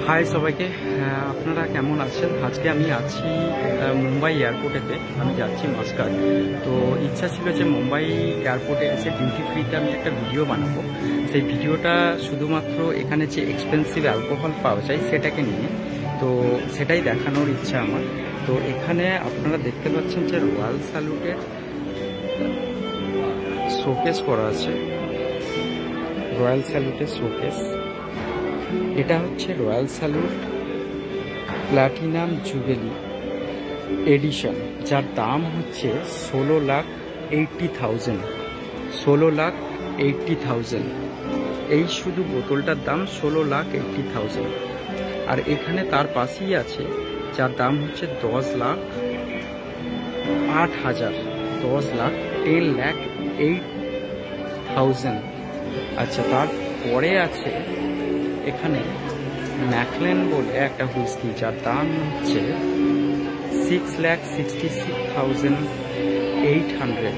High সবাইকে, আপনারা কেমন আছেন? আজকে আমি আছি মুম্বাই এয়ারপোর্টেতে। আমি যাচ্ছি মাস্কাট। তো ইচ্ছা ছিল যে মুম্বাই এয়ারপোর্টে এসে ডিউটি ফ্রিতে আমি একটা ভিডিও বানাবো। সেই ভিডিওটা শুধুমাত্র এখানে যে এক্সপেন্সিভ অ্যালকোহল পাওয়া যায় সেটাকে নিয়ে, তো সেটাই দেখানোর ইচ্ছা আমার। তো এখানে আপনারা দেখতে পাচ্ছেন যে রয়্যাল স্যালুটের শোকেস করা আছে। রয়্যাল স্যালুটের শোকেস, এটা হচ্ছে রয়্যাল স্যালুট প্লাটিনাম জুবেলি এডিশন, যার দাম হচ্ছে 16,80,000। 16,80,000 এই শুধু বোতলটার দাম 16,80,000। আর এখানে তার পাশেই আছে যার দাম হচ্ছে 10,08,000, 10,08,000। আচ্ছা, তারপরে আছে এখানে ম্যাকলেন বলে একটা হুইস্কি, যার দাম হচ্ছে 6,66,800।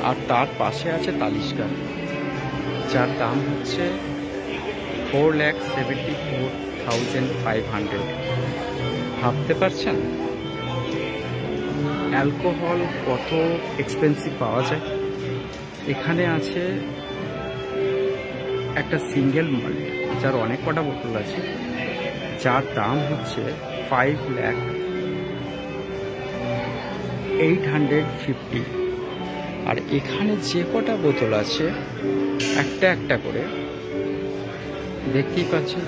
আর তার পাশে আছে তালিস্কার, যার দাম হচ্ছে 4,74,500। ভাবতে পারছেন অ্যালকোহল কত এক্সপেন্সিভ পাওয়া যায়? এখানে আছে একটা সিঙ্গেল মল্ট, যার অনেক কটা বোতল আছে, যার দাম হচ্ছে 5,08,50। আর এখানে যে কটা বোতল আছে একটা একটা করে দেখতেই পাচ্ছেন।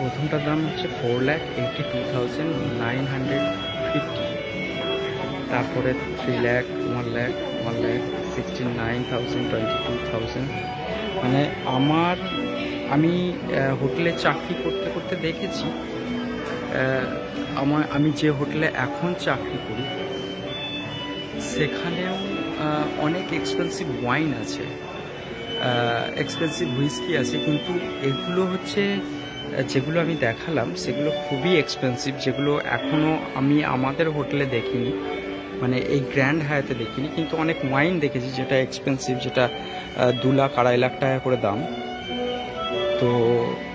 প্রথমটার দাম হচ্ছে 4,82,950। তারপরে 3,00,000, 1,00,000, 1,16,9,000, 22,000। মানে আমি হোটেলে চাকরি করতে করতে দেখেছি, আমি যে হোটেলে এখন চাকরি করি সেখানেও অনেক এক্সপেন্সিভ ওয়াইন আছে, এক্সপেন্সিভ হুইস্কি আছে, কিন্তু এগুলো হচ্ছে যেগুলো আমি দেখালাম সেগুলো খুবই এক্সপেন্সিভ, যেগুলো এখনও আমি আমাদের হোটেলে দেখিনি, মানে এই গ্র্যান্ড হায়াতে দেখিনি। কিন্তু অনেক ওয়াইন দেখেছি যেটা এক্সপেন্সিভ, যেটা 2,00,000, 2,50,000 টাকা করে দাম। তো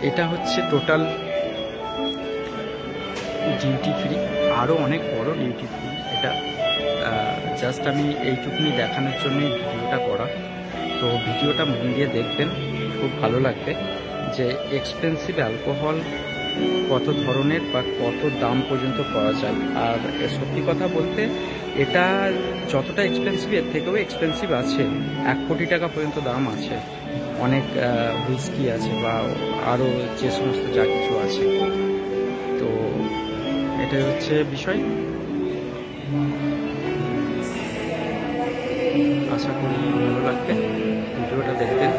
এটা হচ্ছে টোটাল ডিউটি ফ্রি, আরও অনেক বড় ডিউটি ফ্রি। এটা জাস্ট আমি এইটুকুনি দেখানোর জন্যই ভিডিওটা করা। তো ভিডিওটা মন দিয়ে দেখবেন, খুব ভালো লাগবে যে এক্সপেন্সিভ অ্যালকোহল কত ধরনের বা কত দাম পর্যন্ত পাওয়া যায়। আর সত্যি কথা বলতে এটা যতটা এক্সপেন্সিভ এর থেকেও এক্সপেন্সিভ আছে, 1 কোটি টাকা পর্যন্ত দাম আছে। অনেক হুইস্কি আছে বা আরও যে সমস্ত যা কিছু আছে। তো এটাই হচ্ছে বিষয়। আশা করি ভালো লাগবে, ভিডিওটা দেখবেন।